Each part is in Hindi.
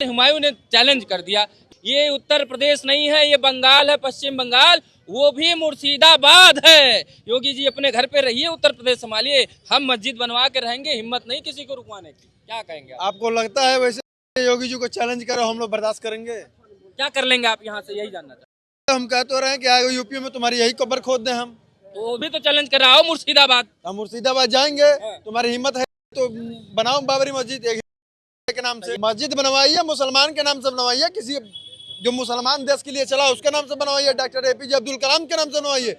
हुमायूं ने चैलेंज कर दिया, ये उत्तर प्रदेश नहीं है, ये बंगाल है, पश्चिम बंगाल, वो भी मुर्शिदाबाद है। योगी जी अपने घर पे रहिए, उत्तर प्रदेश संभालिए, हम मस्जिद बनवा के रहेंगे, हिम्मत नहीं किसी को रुकवाने की। क्या कहेंगे आप? आपको लगता है वैसे योगी जी को चैलेंज करो हम लोग बर्दाश्त करेंगे? क्या कर लेंगे आप यहाँ से, यही जानना चाहते हम कह तो रहे हैं कि आगे यूपी में तुम्हारी यही कब्र खोद दें हम। हैं। वो भी तो चैलेंज कर रहा हो मुर्शिदाबाद। हम मुर्शिदाबाद जाएंगे, तुम्हारी हिम्मत है तो बनाओ बाबरी मस्जिद एक के नाम से। मस्जिद बनवाइए, मुसलमान के नाम से बनवाइए, किसी जो मुसलमान देश के लिए चला उसके नाम से बनवाइए, डॉक्टर APJ अब्दुल कलाम के नाम से बनवाइए।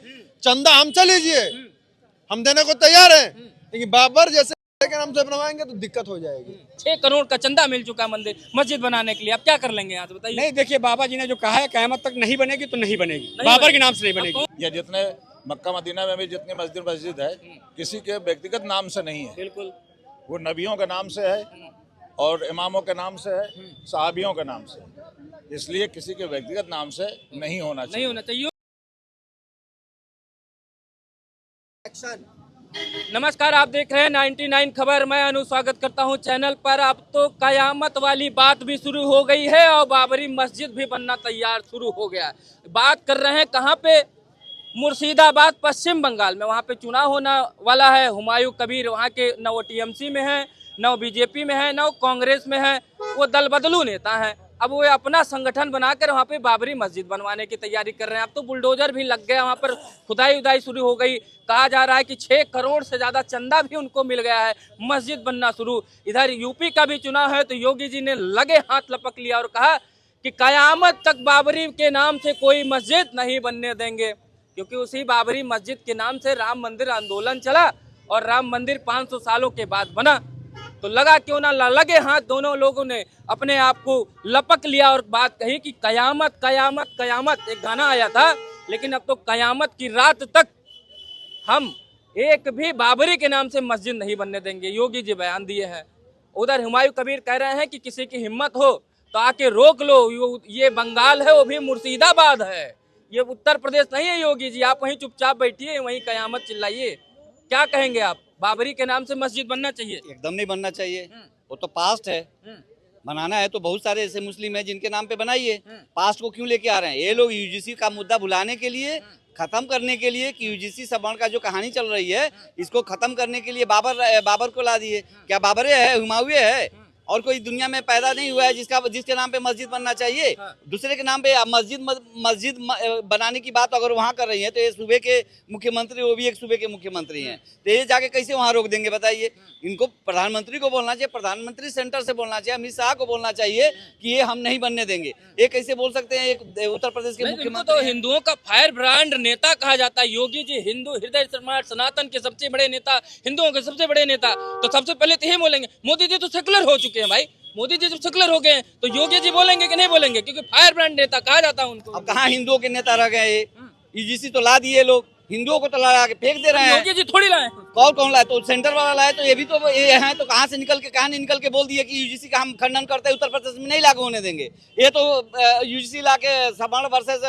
चंदा हमसे लीजिए, हम देने को तैयार हैं, लेकिन बाबर जैसे के नाम से बनवाएंगे तो दिक्कत हो जाएगी। 6 करोड़ का चंदा मिल चुका है मंदिर मस्जिद बनाने के लिए, आप क्या कर लेंगे यहाँ से बताइए? नहीं, देखिए बाबा जी ने जो कहा है क़यामत तक नहीं बनेगी तो नहीं बनेगी, बाबर के नाम से नहीं बनेगी। ये जितने मक्का मदीना में भी जितनी मस्जिद है किसी के व्यक्तिगत नाम से नहीं है, बिल्कुल वो नबियों के नाम से है और इमामों के नाम से है, सहाबियों के नाम से है। इसलिए किसी के व्यक्तिगत नाम से नहीं होना चाहिए। नहीं होना चाहिए। नमस्कार, आप देख रहे हैं 99 खबर। मैं अनु स्वागत करता हूं चैनल पर। अब तो कयामत वाली बात भी शुरू हो गई है और बाबरी मस्जिद भी बनना तैयार शुरू हो गया। बात कर रहे हैं कहां पे? मुर्शिदाबाद, पश्चिम बंगाल में। वहां पे चुनाव होने वाला है। हुमायूं कबीर वहां के न वो TMC में है, न वो BJP में है, न वो कांग्रेस में है, वो दल बदलू नेता है। अब वो अपना संगठन बनाकर वहाँ पे बाबरी मस्जिद बनवाने की तैयारी कर रहे हैं। अब तो बुलडोजर भी लग गया, वहाँ पर खुदाई उदाई शुरू हो गई। कहा जा रहा है कि 6 करोड़ से ज्यादा चंदा भी उनको मिल गया है, मस्जिद बनना शुरू। इधर यूपी का भी चुनाव है तो योगी जी ने लगे हाथ लपक लिया और कहा कि कयामत तक बाबरी के नाम से कोई मस्जिद नहीं बनने देंगे, क्योंकि उसी बाबरी मस्जिद के नाम से राम मंदिर आंदोलन चला और राम मंदिर 500 सालों के बाद बना। तो लगा क्यों ना लगे हाथ दोनों लोगों ने अपने आप को लपक लिया और बात कही कि कयामत कयामत कयामत। एक गाना आया था, लेकिन अब तो कयामत की रात तक हम एक भी बाबरी के नाम से मस्जिद नहीं बनने देंगे, योगी जी बयान दिए हैं। उधर हुमायूं कबीर कह रहे हैं कि किसी की हिम्मत हो तो आके रोक लो, ये बंगाल है, वो भी मुर्शिदाबाद है, ये उत्तर प्रदेश नहीं है। योगी जी आप वहीं चुपचाप बैठिए, वहीं कयामत चिल्लाइए। क्या कहेंगे आप? बाबरी के नाम से मस्जिद बनना चाहिए? एकदम नहीं बनना चाहिए, वो तो पास्ट है। बनाना है तो बहुत सारे ऐसे मुस्लिम हैं जिनके नाम पे बनाइए। पास्ट को क्यों लेके आ रहे हैं? ये लोग UGC का मुद्दा भुलाने के लिए, खत्म करने के लिए, कि UGC सवर्ण का जो कहानी चल रही है इसको खत्म करने के लिए बाबर को ला दिए। क्या बाबर है? हुमायूं है? और कोई दुनिया में पैदा नहीं हुआ है जिसके नाम पे मस्जिद बनना चाहिए। दूसरे के नाम पे मस्जिद बनाने की बात अगर वहाँ कर रही है तो ये सूबे के मुख्यमंत्री, वो भी एक सूबे के मुख्यमंत्री हैं, तो ये जाके कैसे वहाँ रोक देंगे बताइए? इनको प्रधानमंत्री को बोलना चाहिए, प्रधानमंत्री सेंटर से बोलना चाहिए, अमित शाह को बोलना चाहिए कि ये हम नहीं बनने देंगे। ये कैसे बोल सकते हैं एक उत्तर प्रदेश के मुख्यमंत्री? तो हिंदुओं का फायर ब्रांड नेता कहा जाता है योगी जी, हिंदू हृदय सम्राट, सनातन के सबसे बड़े नेता, हिंदुओं के सबसे बड़े नेता। तो सबसे पहले तो यही बोलेंगे, मोदी जी तो सेकुलर हो चुके हैं भाई। मोदी जी जब सेकुलर हो गए तो योगी जी बोलेंगे कि नहीं बोलेंगे? क्योंकि फायर ब्रांड नेता कहा जाता है उनको। अब कहाँ हिंदुओं के नेता रह गए? UGC तो ला दिए लोग, हिंदुओं को तो लड़ा के फेंक दे रहे हैं। योगी जी थोड़ी लाए। कौन लाए? तो सेंटर वाला लाए। तो ये भी तो ये है, तो कहाँ नहीं निकल के बोल दिए कि UGC का हम खंडन करते हैं, उत्तर प्रदेश में नहीं लागू होने देंगे। ये तो UGC ला के सवर्ण वर्सेस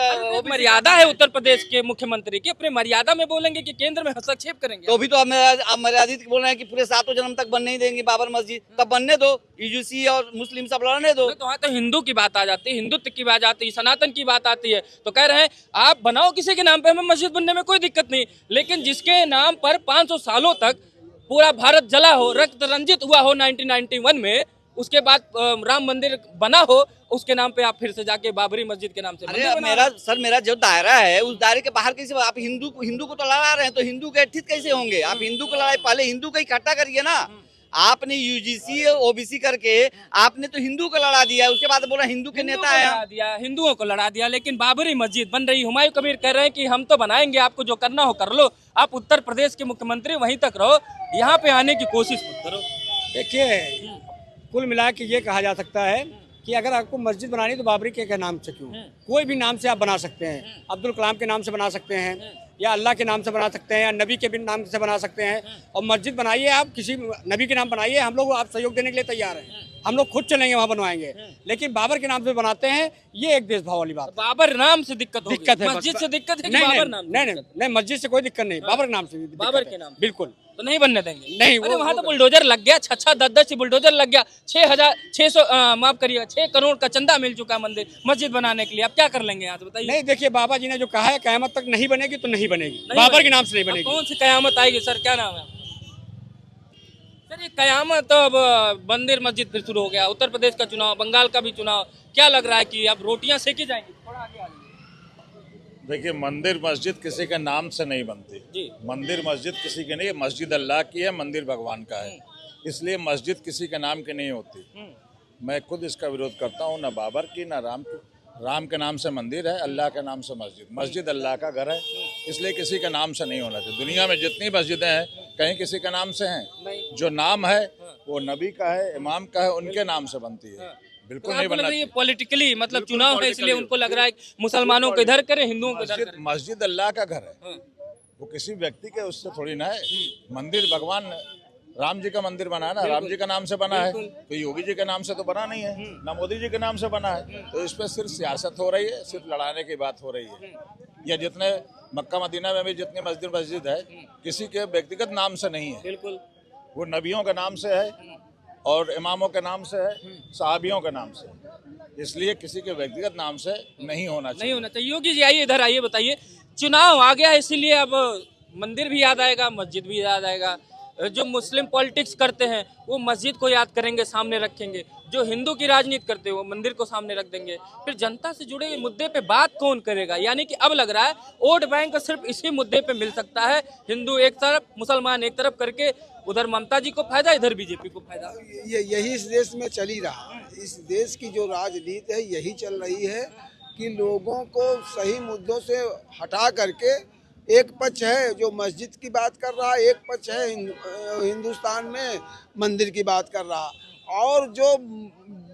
मर्यादा है उत्तर प्रदेश के मुख्यमंत्री की, अपने मर्यादा में बोलेंगे कि केंद्र में हस्तक्षेप करेंगे। तो भी तो अब मर्यादित बोल रहे हैं कि पूरे 7 जन्म तक बन नहीं देंगे बाबर मस्जिद। तब बनने दो, UGC और मुस्लिम सब लड़ने दो। तो वहाँ तो हिंदू की बात आ जाती है, हिंदुत्व की बात आती है, सनातन की बात आती है। तो कह रहे हैं आप बनाओ किसी के नाम पे, हमें मस्जिद बनने में कोई दिक्कत नहीं, लेकिन जिसके नाम पर 500 सालों तक पूरा भारत जला हो, रक्त रंजित हुआ हो 1991 में, उसके बाद राम मंदिर बना हो, उसके नाम पे आप फिर से जाके बाबरी मस्जिद के नाम से? अरे मेरा जो दायरा है उस दायरे के बाहर कैसे आप हिंदू को तो लड़ा रहे हैं? तो हिंदू के ठीक कैसे होंगे? आप हिंदू को लड़ाई, पहले हिंदू को इकट्ठा करिए ना। आपने UGC OBC करके आपने तो हिंदू को लड़ा दिया, उसके बाद बोला हिंदू के नेता है, हिंदुओं को लड़ा दिया। लेकिन बाबरी मस्जिद बन रही। हुमायूं कबीर कह रहे हैं कि हम तो बनाएंगे, आपको जो करना हो कर लो, आप उत्तर प्रदेश के मुख्यमंत्री वहीं तक रहो, यहाँ पे आने की कोशिश मत करो। देखिए, कुल मिला के ये कहा जा सकता है कि अगर आपको मस्जिद बनानी तो बाबरी के नाम से क्यों, कोई भी नाम से आप बना सकते हैं। अब्दुल कलाम के नाम से बना सकते हैं, या अल्लाह के नाम से बना सकते हैं, या नबी के भी नाम से बना सकते हैं। और मस्जिद बनाइए, आप किसी नबी के नाम बनाइए, हम लोग आप सहयोग देने के लिए तैयार हैं। हम लोग खुद चलेंगे वहाँ बनवाएंगे, लेकिन बाबर के नाम से बनाते हैं, ये एक देशभाव वाली बात। बाबर नाम से दिक्कत होगी। दिक्कत है, मस्जिद से दिक्कत है कि नहीं बाबर नहीं नाम से नहीं दिक्कत नहीं नहीं, मस्जिद से कोई दिक्कत नहीं, बाबर के नाम से दिक्कत बाबर है। के नाम से। बिल्कुल तो नहीं बनने देंगे। नहीं, अरे वहाँ तो बुलडोजर लग गया, 10-10 बुलडोजर लग गया, 6,600 माफ करिएगा 6 करोड़ का चंदा मिल चुका है मंदिर मस्जिद बनाने के लिए। अब क्या कर लेंगे यहाँ से बताइए। नहीं, देखिए बाबा जी ने जो कहा है कयामत तक नहीं बनेगी तो नहीं बनेगी, नहीं बाबर बनेगी। के नाम से नहीं अब बनेगी। कौन सी कयामत आएगी सर, क्या नाम है आपका? सर ये कयामत तो अब मंदिर मस्जिद फिर शुरू हो गया, उत्तर प्रदेश का चुनाव, बंगाल का भी चुनाव, क्या लग रहा है कि अब रोटियां सेकी जाएंगी? थोड़ा आगे आ जाइए। देखिए, मंदिर मस्जिद किसी के नाम से नहीं बनती जी। मंदिर मस्जिद किसी की नहीं है, मस्जिद अल्लाह की है, मंदिर भगवान का है, इसलिए मस्जिद किसी के नाम की नहीं होती। मैं खुद इसका विरोध करता हूँ, ना बाबर की ना राम की। राम के नाम से मंदिर है, अल्लाह के नाम से मस्जिद। मस्जिद अल्लाह का घर है, इसलिए किसी के नाम से नहीं होना चाहिए। दुनिया में जितनी मस्जिदें हैं कहीं किसी के नाम से हैं, जो नाम है वो नबी का है, इमाम का है, उनके नाम से बनती है। बिल्कुल नहीं बनना चाहिए। पॉलिटिकली मतलब बिल्कुल चुनाव है इसलिए उनको लग रहा है कि मुसलमानों को इधर करें, हिंदुओं को इधर करें। मस्जिद अल्लाह का घर है, वो किसी व्यक्ति के उससे थोड़ी ना है। मंदिर भगवान राम जी का मंदिर बना है ना, राम जी का नाम से बना है, तो योगी जी के नाम से तो बना नहीं है, ना मोदी जी के नाम से बना है। तो इस पर सिर्फ सियासत हो रही है, सिर्फ लड़ाने की बात हो रही है। या जितने मक्का मदीना में भी जितनी मस्जिद है किसी के व्यक्तिगत नाम से नहीं है, बिल्कुल वो नबियों के नाम से है और इमामों के नाम से है, सहाबियों के नाम से है। इसलिए किसी के व्यक्तिगत नाम से नहीं होना चाहिए। नहीं होना चाहिए। योगी जी आइए इधर आइए, बताइए चुनाव आ गया इसीलिए अब मंदिर भी याद आएगा, मस्जिद भी याद आएगा। जो मुस्लिम पॉलिटिक्स करते हैं वो मस्जिद को याद करेंगे, सामने रखेंगे। जो हिंदू की राजनीति करते हैं वो मंदिर को सामने रख देंगे। फिर जनता से जुड़े मुद्दे पे बात कौन करेगा? यानी कि अब लग रहा है वोट बैंक सिर्फ इसी मुद्दे पे मिल सकता है। हिंदू एक तरफ, मुसलमान एक तरफ करके, उधर ममता जी को फायदा, इधर बीजेपी को फायदा। यही इस देश में चल ही रहा। इस देश की जो राजनीति है यही चल रही है कि लोगों को सही मुद्दों से हटा करके एक पक्ष है जो मस्जिद की बात कर रहा है, एक पक्ष है हिंदुस्तान में मंदिर की बात कर रहा, और जो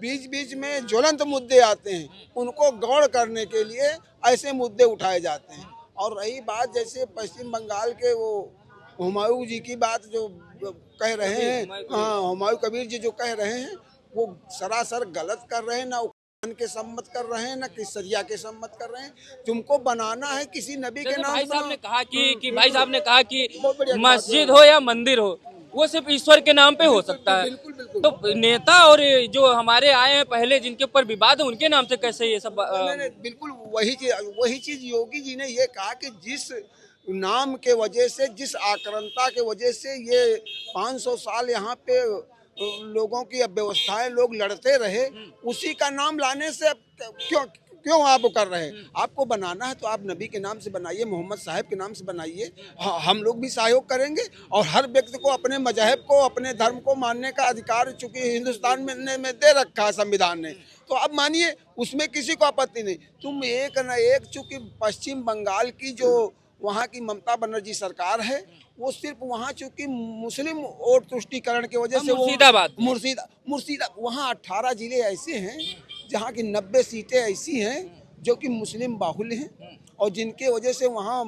बीच बीच में ज्वलंत मुद्दे आते हैं उनको गौड़ करने के लिए ऐसे मुद्दे उठाए जाते हैं। और रही बात जैसे पश्चिम बंगाल के वो हुमायूं जी की बात जो कह रहे हैं, हाँ हुमायूं कबीर जी जो कह रहे हैं वो सरासर गलत कर रहे हैं, ना के सम्मत कर रहे हैं ना किस सरिया के सम्मत कर रहे हैं। तुमको बनाना है किसी नबी के नाम। भाई साहब ने कहा कि भाई साहब ने कहा कि बहुत बढ़िया मस्जिद हो या मंदिर हो वो सिर्फ ईश्वर के नाम पे हो सकता है। बिल्कुल बिल्कुल। तो नेता और जो हमारे आए हैं पहले जिनके ऊपर विवाद है उनके नाम से कैसे ये सब नहीं, बिल्कुल वही चीज योगी जी ने ये कहा कि जिस नाम के वजह से, जिस आक्रांता के वजह से ये 500 साल यहाँ पे लोगों की व्यवस्थाएं लोग लड़ते रहे, उसी का नाम लाने से अब क्यों आप कर रहे हैं? आपको बनाना है तो आप नबी के नाम से बनाइए, मोहम्मद साहब के नाम से बनाइए। हम लोग भी सहयोग करेंगे और हर व्यक्ति को अपने मजहब को, अपने धर्म को मानने का अधिकार चूंकि हिंदुस्तान में दे रखा है संविधान ने, तो अब मानिए उसमें किसी को आपत्ति नहीं। तुम एक न एक, चूंकि पश्चिम बंगाल की जो वहाँ की ममता बनर्जी सरकार है वो सिर्फ वहाँ चूंकि मुस्लिम वोट तुष्टिकरण की वजह से मुर्शिदाबाद वहाँ 18 जिले ऐसे हैं जहाँ की 90 सीटें ऐसी हैं जो कि मुस्लिम बाहुल्य हैं और जिनके वजह से वहाँ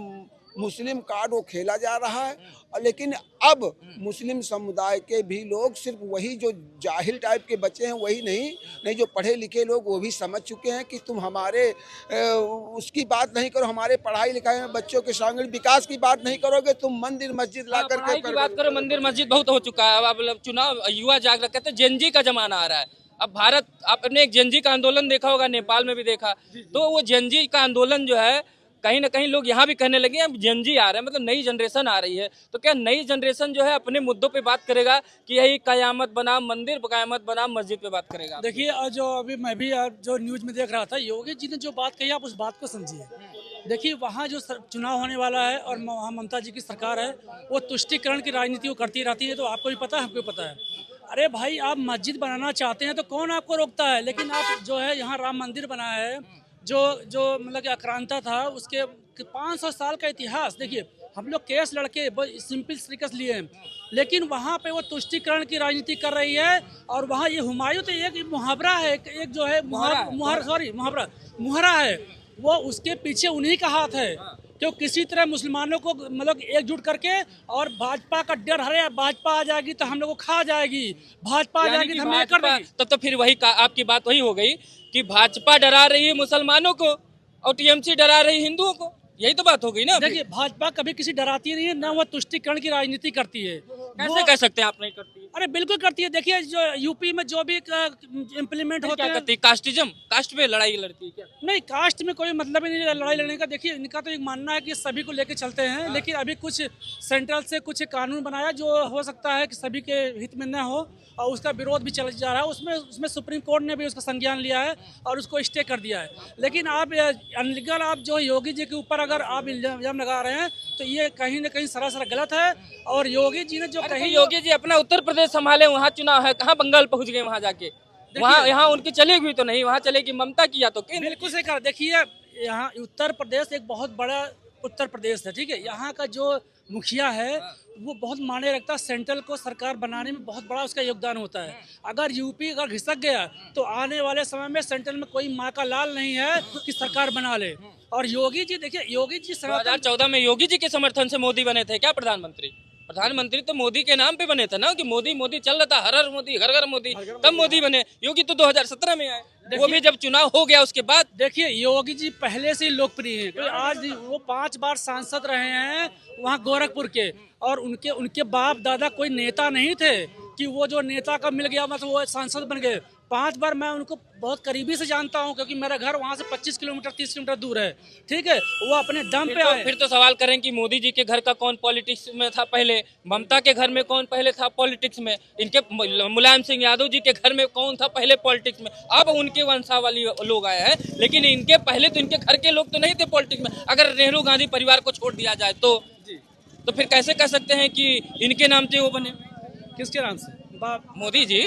मुस्लिम कार्ड वो खेला जा रहा है। लेकिन अब मुस्लिम समुदाय के भी लोग, सिर्फ वही जो जाहिल टाइप के बच्चे हैं वही नहीं जो पढ़े लिखे लोग वो भी समझ चुके हैं कि तुम हमारे उसकी बात नहीं करो, हमारे पढ़ाई लिखाई में बच्चों के सांगीण विकास की बात नहीं करोगे, तुम मंदिर मस्जिद ला करके बात करो। मंदिर मस्जिद बहुत हो चुका है। अब चुनाव युवा जाग रखा है, जेनजी का जमाना आ रहा है। अब भारत, आपने एक जेनजी का आंदोलन देखा होगा, नेपाल में भी देखा, तो वो जेनजी का आंदोलन जो है कहीं ना कहीं लोग यहाँ भी कहने लगे अब जेनजी आ रहा है, मतलब नई जनरेशन आ रही है। तो क्या नई जनरेशन जो है अपने मुद्दों पे बात करेगा कि यही कयामत बनाम मंदिर, कयामत बनाम मस्जिद पे बात करेगा? देखिए, जो अभी मैं भी जो न्यूज में देख रहा था, योगी जी ने जो बात कही आप उस बात को समझिए। देखिए, वहाँ जो चुनाव होने वाला है और वहाँ ममता जी की सरकार है वो तुष्टिकरण की राजनीति वो करती रहती है, तो आपको भी पता है, हमको पता है। अरे भाई, आप मस्जिद बनाना चाहते हैं तो कौन आपको रोकता है? लेकिन आप जो है यहाँ राम मंदिर बनाया है, जो मतलब कि आक्रांता था, उसके 500 साल का इतिहास देखिए। हम लोग केस लड़के सिंपल तरीके से लिए हैं, लेकिन वहाँ पे वो तुष्टिकरण की राजनीति कर रही है। और वहाँ ये हुमायूं तो एक मुहावरा है, एक जो है मुहावरा है, वो उसके पीछे उन्हीं का हाथ है। कि वो किसी तरह मुसलमानों को मतलब एकजुट करके और भाजपा का डर है, भाजपा आ जाएगी तो हम लोग को खा जाएगी, भाजपा आ यानी जाएगी कि तो हम ये कर भाजपा देंगे। तो फिर वही आपकी बात वही हो गई कि भाजपा डरा रही है मुसलमानों को और टीएमसी डरा रही हिंदुओं को, यही तो बात हो गई ना अभी। देखिए भाजपा कभी किसी डराती नहीं है, ना वो तुष्टिकरण की राजनीति करती है। कैसे कह सकते हैं आप नहीं करती है? अरे बिल्कुल करती है। देखिए जो यूपी में जो भी इम्प्लीमेंट होते क्या हैं, करती है? कास्टिज्म, कास्ट पे लड़ाई लड़ती है क्या? नहीं कास्ट में कोई मतलब ही नहीं है लड़ाई लड़ने का। देखिए इनका तो एक मानना है कि सभी को लेके चलते हैं, लेकिन अभी कुछ सेंट्रल से कुछ कानून बनाया जो हो सकता है कि सभी के हित में न हो, और उसका विरोध भी चल जा रहा है। उसमें सुप्रीम कोर्ट ने भी उसका संज्ञान लिया है और उसको स्टे कर दिया है। लेकिन आप अनलीगल आप जो योगी जी के ऊपर अगर आप इल्जाम लगा रहे हैं तो ये कहीं ना कहीं सरासर गलत है। और योगी जी ने जो अरे तो कहीं योगी जी अपना उत्तर प्रदेश संभाले, वहाँ चुनाव है, कहाँ बंगाल पहुँच गए वहाँ जाके? वहाँ यहाँ उनकी चलेगी तो नहीं, वहाँ चलेगी ममता की या तो केंद्र। बिल्कुल सही कहा। देखिए यहाँ उत्तर प्रदेश एक बहुत बड़ा उत्तर प्रदेश है, ठीक है। यहाँ का जो मुखिया है वो बहुत मायने रखता है, सेंट्रल को सरकार बनाने में बहुत बड़ा उसका योगदान होता है। अगर यूपी अगर घिसक गया तो आने वाले समय में सेंट्रल में कोई माँ का लाल नहीं है कि सरकार बना ले। और योगी जी देखिए, योगी जी 2014 में योगी जी के समर्थन से मोदी बने थे क्या प्रधानमंत्री? प्रधानमंत्री तो मोदी के नाम पे बने थे ना, कि मोदी मोदी चल रहा था, हर हर मोदी, घर घर मोदी, तब मोदी बने। योगी तो 2017 में आए, वो भी जब चुनाव हो गया उसके बाद। देखिए योगी जी पहले से ही लोकप्रिय हैं। आज वो 5 बार सांसद रहे हैं वहाँ गोरखपुर के, और उनके बाप दादा कोई नेता नहीं थे कि वो जो नेता का मिल गया मतलब वो सांसद बन गए। 5 बार मैं उनको बहुत करीबी से जानता हूँ, क्योंकि मेरा घर वहाँ से 25 किलोमीटर 30 किलोमीटर दूर है, ठीक है। वो अपने दम पे आए। फिर तो सवाल करें कि मोदी जी के घर का कौन पॉलिटिक्स में था पहले, ममता के घर में कौन पहले था पॉलिटिक्स में, इनके मुलायम सिंह यादव जी के घर में कौन था पहले पॉलिटिक्स में? अब उनके वंशावली लोग आए हैं, लेकिन इनके पहले तो इनके घर के लोग तो नहीं थे पॉलिटिक्स में। अगर नेहरू गांधी परिवार को छोड़ दिया जाए तो फिर कैसे कह सकते हैं कि इनके नाम से वो बने? किसके नाम से? मोदी जी।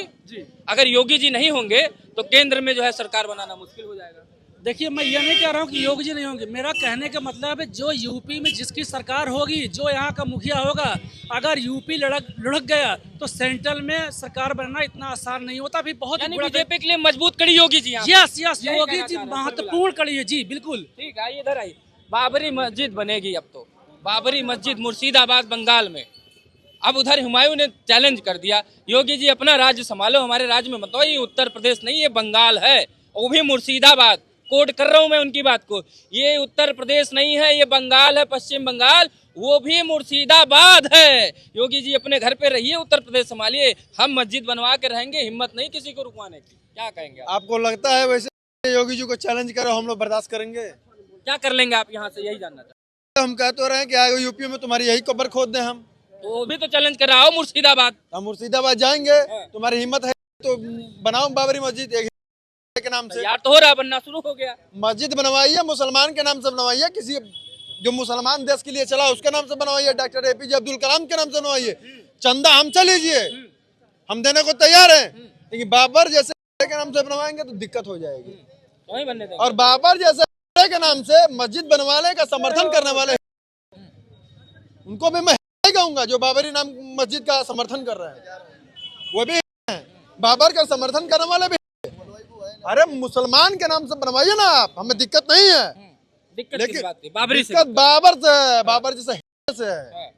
अगर योगी जी नहीं होंगे तो केंद्र में जो है सरकार बनाना मुश्किल हो जाएगा। देखिए मैं ये नहीं कह रहा हूँ कि योगी जी नहीं होंगे। मेरा कहने का मतलब है जो यूपी में जिसकी सरकार होगी, जो यहाँ का मुखिया होगा, अगर यूपी लुढ़क गया तो सेंट्रल में सरकार बनना इतना आसान नहीं होता। भी बहुत बीजेपी के लिए मजबूत कड़ी योगी जी। यस योगी जी महत्वपूर्ण कड़ी है जी, बिल्कुल। ठीक है, इधर आई। बाबरी मस्जिद बनेगी अब तो, बाबरी मस्जिद मुर्शिदाबाद बंगाल में। अब उधर हुमायूं ने चैलेंज कर दिया, योगी जी अपना राज्य संभालो, हमारे राज्य में मत आओ, ये उत्तर प्रदेश नहीं ये बंगाल है, वो भी मुर्शिदाबाद। कोड कर रहा हूं मैं उनकी बात को, ये उत्तर प्रदेश नहीं है, ये बंगाल है, पश्चिम बंगाल, वो भी मुर्शिदाबाद है। योगी जी अपने घर पे रहिए, उत्तर प्रदेश संभालिए, हम मस्जिद बनवा के रहेंगे, हिम्मत नहीं किसी को रुकवाने की। क्या कहेंगे आपको लगता है वैसे योगी जी को चैलेंज करो हम लोग बर्दाश्त करेंगे? क्या कर लेंगे आप यहाँ से, यही जानना चाहते हम कह तो रहे हैं कि आगे यूपी में तुम्हारी यही कब्र खोद दें हम। तो वो भी तो चैलेंज कर रहा हो मुर्शिदाबाद। हम मुर्शिदाबाद जाएंगे, तुम्हारी हिम्मत है तो बनाओ बाबरी मस्जिद एक के नाम से। यार तो हो रहा, बनना शुरू हो गया। मस्जिद बनवाइए, मुसलमान के नाम से बनवाइए, किसी जो मुसलमान देश के लिए चला उसके नाम से बनवाइए, डॉक्टर APJ अब्दुल कलाम के नाम से बनवाइए। चंदा हमसे लीजिए, हम देने को तैयार हैं, लेकिन बाबर जैसे के नाम से बनवाएंगे तो दिक्कत हो जाएगी। वही बनने देंगे। और बाबर जैसे के नाम से मस्जिद बनवाने का समर्थन करने वाले उनको भी मैं कहूंगा, जो बाबरी नाम मस्जिद का समर्थन कर रहे हैं वो भी हैं, बाबर का समर्थन करने वाले भी। अरे मुसलमान के नाम से बनवाइए ना आप, हमें दिक्कत नहीं है। दिक्कत किस बात की? बाबरी से? दिक्कत बाबर से, बाबर जैसे से है।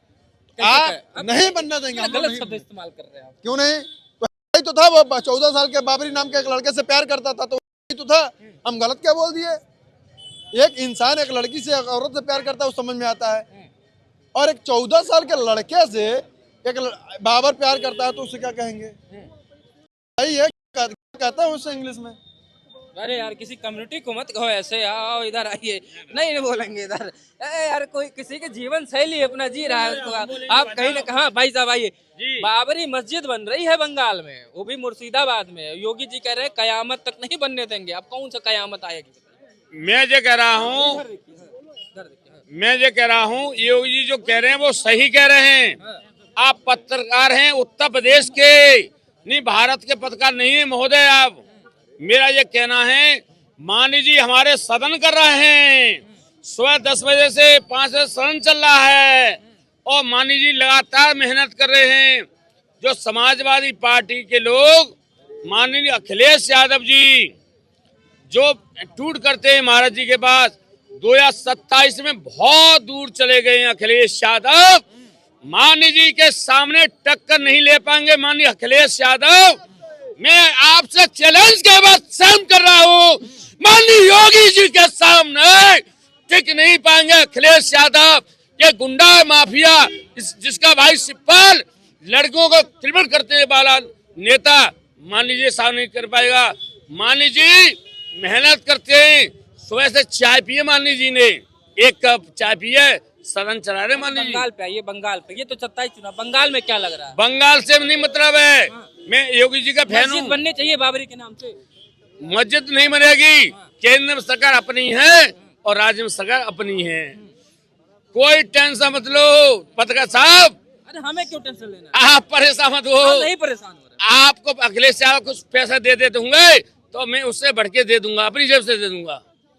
आप नहीं बनना देंगे। हम गलत शब्द इस्तेमाल कर रहे हैं आप। क्यों नहीं? तो था वो 14 साल के बाबरी नाम के एक लड़के से प्यार करता था, तो वही तो था। हम गलत क्या बोल दिए? एक इंसान एक लड़की से एक औरत से प्यार करता है वो समझ में आता है, और एक 14 साल के लड़के से एक बाबर प्यार करता है तो उसे क्या कहेंगे? सही है, कहता है उससे इंग्लिश में। अरे यार किसी कम्युनिटी को मत कहो ऐसे, आओ इधर आइए। नहीं बोलेंगे इधर। यार कोई किसी के जीवन शैली अपना जी रहा है उसको आप कहीं ना कहा। भाई साहब आइए। बाबरी मस्जिद बन रही है बंगाल में, वो भी मुर्शिदाबाद में। योगी जी कह रहे हैं कयामत तक नहीं बनने देंगे। अब कौन सा कयामत आएगी? मैं जो कह रहा हूँ योगी जी जो कह रहे हैं वो सही कह रहे हैं। आप पत्रकार हैं उत्तर प्रदेश के, नहीं भारत के पत्रकार नहीं है महोदय। आप मेरा ये कहना है, मानी जी हमारे सदन कर रहे हैं, सुबह 10 बजे से 5 बजे सदन चल रहा है, और मानी जी लगातार मेहनत कर रहे हैं। जो समाजवादी पार्टी के लोग, माननीय अखिलेश यादव जी जो टूट करते हैं महाराज जी के पास, 2027 में बहुत दूर चले गए हैं अखिलेश यादव। माननीय जी के सामने टक्कर नहीं ले पाएंगे माननीय अखिलेश यादव। मैं आपसे चैलेंज के बाद सहम कर रहा हूँ, माननीय योगी जी के सामने टिक नहीं पाएंगे अखिलेश यादव। ये गुंडा माफिया जिसका भाई सिब्बल लड़कों को किडनैप करते वाला नेता माननीय जी सामने नहीं कर पाएगा। माननीय जी मेहनत करते हैं, सुबह से चाय पिए माननीय जी ने, 1 कप चाय पिए, सदन चला रहे माननीय जी। बंगाल पे आइए, बंगाल पे। ये तो 27 चुनाव, बंगाल में क्या लग रहा है? बंगाल से नहीं मतलब है, मैं योगी जी का फैन मस्जिद हूँ। बननी चाहिए बाबरी के नाम से। मस्जिद नहीं बनेगी, केंद्र में सरकार अपनी है और राज्य में सरकार अपनी है, कोई टेंशन मत लो पत्रकार साहब। अरे हमें क्यों टेंशन लेना है? आप परेशान मत हो, हम नहीं परेशान हो रहे। आपको अखिलेश यादव कुछ पैसा दे देते होंगे तो मैं उससे बढ़ के दे दूंगा, अपनी जेब से दे दूंगा,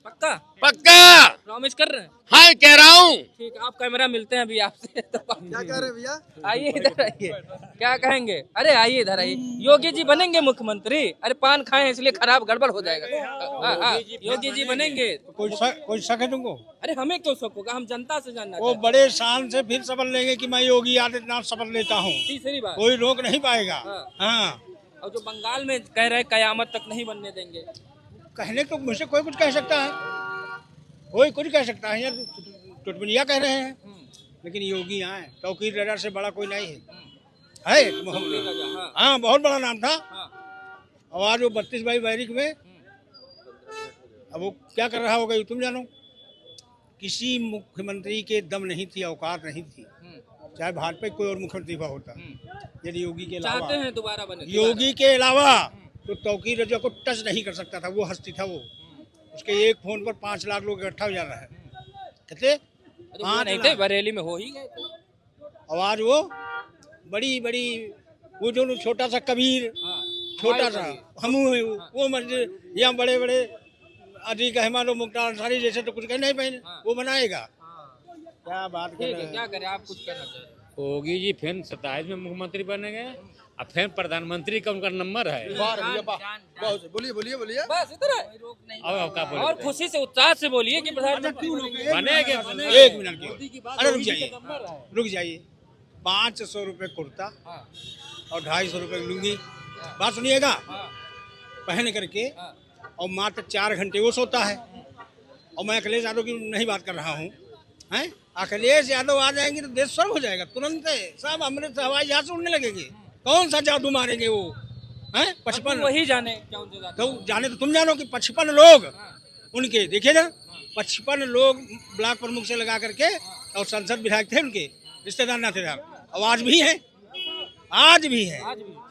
पक्का पक्का प्रॉमिस कर रहे हैं? हाँ कह रहा हूँ। ठीक है, आप कैमरा मिलते हैं अभी आपसे। तो क्या कह रहे हैं भैया? आइए इधर आइए, क्या कहेंगे? अरे आइए इधर आइए। योगी जी बनेंगे मुख्यमंत्री? अरे पान खाए इसलिए खराब गड़बड़ हो जाएगा। हाँ, योगी जी बनेंगे। कोई शक है तुमको? अरे हमें क्यों शक होगा, हम जनता से जानना वो चाहते बड़े शान से फिर शपथ लेंगे कि मैं योगी आदित्यनाथ शपथ लेता हूँ, हैं। तीसरी बार। कोई रोक नहीं पाएगा। हाँ। हाँ, और जो बंगाल में कह रहे हैं कयामत तक नहीं बनने देंगे। कहने तो मुझसे कोई कुछ कह सकता है, कोई कुछ कह सकता है, यार टुटपुनिया कह रहे हैं, लेकिन योगी आए, तौकीर रेडर से बड़ा कोई नहीं है हाँ। हाँ, बहुत बड़ा नाम था। हाँ। और आज वो 32 बाई बैरिक में अब वो क्या कर रहा होगा ये तुम जानो। किसी मुख्यमंत्री के दम नहीं थी, औकात नहीं थी, चाहे भाजपा कोई और मुख्यमंत्री हुआ होता, यदि योगी के अलावा, चाहते हैं दोबारा बने। योगी के अलावा तो तौकीर रजा को टच नहीं कर सकता था। वो हस्ती था, वो उसके एक फोन पर 5 लाख लोग इकट्ठा हो जा रहा है। कहते 5 नहीं थे, बरेली में हो ही गए थे। और आज वो बड़ी बड़ी वो जो छोटा सा कबीर, छोटा सा हमू है वो मस्जिद, यहाँ बड़े बड़े अजीक अहमद और मुख्तार अंसारी जैसे तो कुछ कह नहीं पाए, वो बनाएगा। क्या बात कर ठीक रहे है, हैं। क्या करें, आप कुछ कहना चाहें? योगी जी फिर 27 में मुख्यमंत्री बनेंगे और फिर प्रधानमंत्री का उनका नंबर है। वाह भैया वाह, बहुत बोलिए बोलिए बोलिए। बस इतना है। अब क्या बोले? और खुशी से उत्साह से बोलिए कि प्रधानमंत्री बनेंगे। एक मिनट की, अरे रुक जाइए 500 रुपये कुर्ता और 250 रुपये लुंगी, बात सुनिएगा, पहन करके, और मात्र 4 घंटे वो सोता है। और मैं अखिलेश यादव की नहीं बात कर रहा हूँ, हैं? अखिलेश यादव आ जाएंगे तो देश स्वर्ग हो जाएगा तुरंत। सब अमृत हवाई जहाज उड़ने लगेंगे, कौन सा जादू मारेंगे वो, हैं? 55 वही जाने कौन से जाते तो जाने तो तुम जानो कि 55 लोग उनके देखिए ना, 55 लोग ब्लॉक प्रमुख से लगा करके, और संसद विधायक थे उनके, रिश्तेदार ना थे, और आज भी है, आज भी है।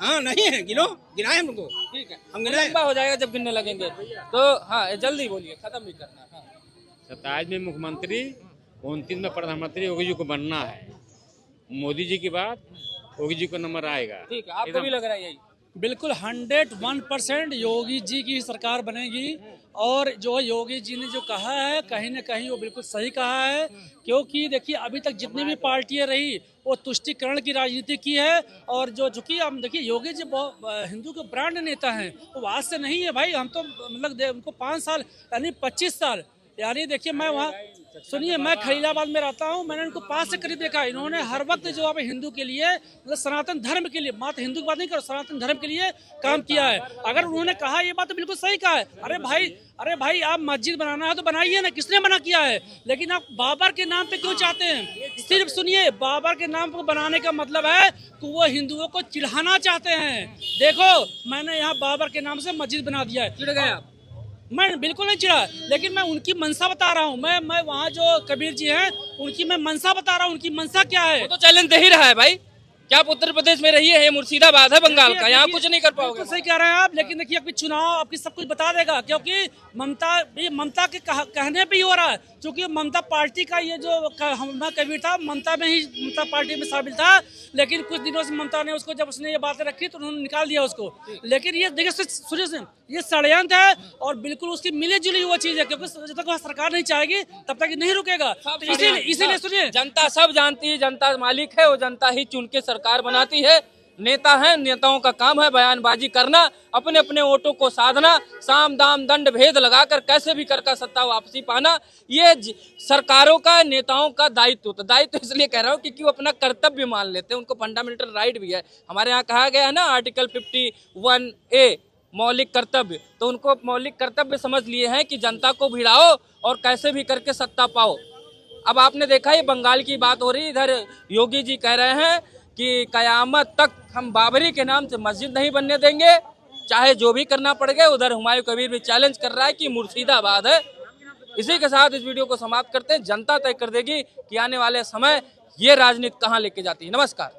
हाँ नहीं है, गिनाए हम उनको, ठीक है, हम गिनाए। लंबा हो जाएगा जब गिनने लगेंगे तो। हाँ जल्दी बोलिए, खत्म भी करना है। हाँ। 27 में मुख्यमंत्री, 29 में प्रधानमंत्री योगी जी को बनना है। मोदी जी की बात, योगी जी को नंबर आएगा। ठीक है, आपको भी लग रहा है यही? बिल्कुल 101% योगी जी की सरकार बनेगी। और जो योगी जी ने जो कहा है, कहीं ना कहीं वो बिल्कुल सही कहा है, क्योंकि देखिए अभी तक जितनी भी पार्टियां रही वो तुष्टिकरण की राजनीति की है। और जो चूंकि हम देखिए योगी जी बहुत हिंदू के ब्रांड नेता हैं, वो आज से नहीं है भाई, हम तो मतलब उनको 5 साल यानी 25 साल, यानी देखिए मैं वहाँ सुनिए, मैं खलीलाबाद में रहता हूँ, मैंने इनको पास से करीब देखा। इन्होंने हर वक्त जो है हिंदू के लिए, मतलब सनातन धर्म के लिए, मात्र हिंदू की बात नहीं करो, सनातन धर्म के लिए काम किया है। अगर उन्होंने कहा ये बात तो बिल्कुल सही कहा है। अरे भाई आप मस्जिद बनाना है तो बनाइए ना, किसने मना किया है? लेकिन आप बाबर के नाम पे क्यों चाहते हैं? सिर्फ सुनिए, बाबर के नाम पे बनाने का मतलब है कि वो हिंदुओं को चिढ़ाना चाहते हैं। देखो मैंने यहाँ बाबर के नाम से मस्जिद बना दिया है, चिढ़ गए आप? मैं बिल्कुल नहीं चिढ़ा, लेकिन मैं उनकी मंशा बता रहा हूँ। मैं वहाँ जो कबीर जी हैं उनकी मैं मंशा बता रहा हूँ, उनकी मंशा क्या है। वो तो चैलेंज दे ही रहा है भाई। क्या आप उत्तर प्रदेश में रहिए, ये मुर्शिदाबाद है बंगाल का, यहाँ कुछ नहीं कर पाओगे। तो सही कह रहे हैं आप, लेकिन देखिए अभी चुनाव आपकी सब कुछ बता देगा, क्योंकि ममता के कहने पे ही हो रहा है। क्योंकि ममता पार्टी का ये जो मैं कबीर था, ममता पार्टी में शामिल था, लेकिन कुछ दिनों से ममता ने उसको, जब उसने ये बातें रखी तो उन्होंने निकाल दिया उसको। लेकिन ये देखिए सुनिए, ये षड्यंत्र है और बिल्कुल उसकी मिली जुली वो चीज है, क्योंकि जब तक वह सरकार नहीं चाहेगी तब तक ये नहीं रुकेगा। तो इसीलिए सुनिए, जनता सब जानती है, जनता मालिक है, वो जनता ही चुन के सरकार बनाती है। नेता हैं, नेताओं का काम है बयानबाजी करना, अपने अपने वोटों को साधना, साम दाम दंड भेद लगाकर कैसे भी कर सत्ता वापसी पाना, ये सरकारों का, नेताओं का दायित्व होता है। दायित्व इसलिए कह रहा हूँ क्योंकि वो अपना कर्तव्य मान लेते हैं, उनको फंडामेंटल राइट भी है। हमारे यहाँ कहा गया है ना आर्टिकल 51A मौलिक कर्तव्य, तो उनको मौलिक कर्तव्य समझ लिए हैं कि जनता को भिड़ाओ और कैसे भी करके सत्ता पाओ। अब आपने देखा ये बंगाल की बात हो रही, इधर योगी जी कह रहे हैं कि कयामत तक हम बाबरी के नाम से मस्जिद नहीं बनने देंगे, चाहे जो भी करना पड़ गए। उधर हुमायूं कबीर भी चैलेंज कर रहा है कि मुर्शिदाबाद है। इसी के साथ इस वीडियो को समाप्त करते हैं। जनता तय कर देगी कि आने वाले समय ये राजनीति कहाँ लेके जाती है। नमस्कार।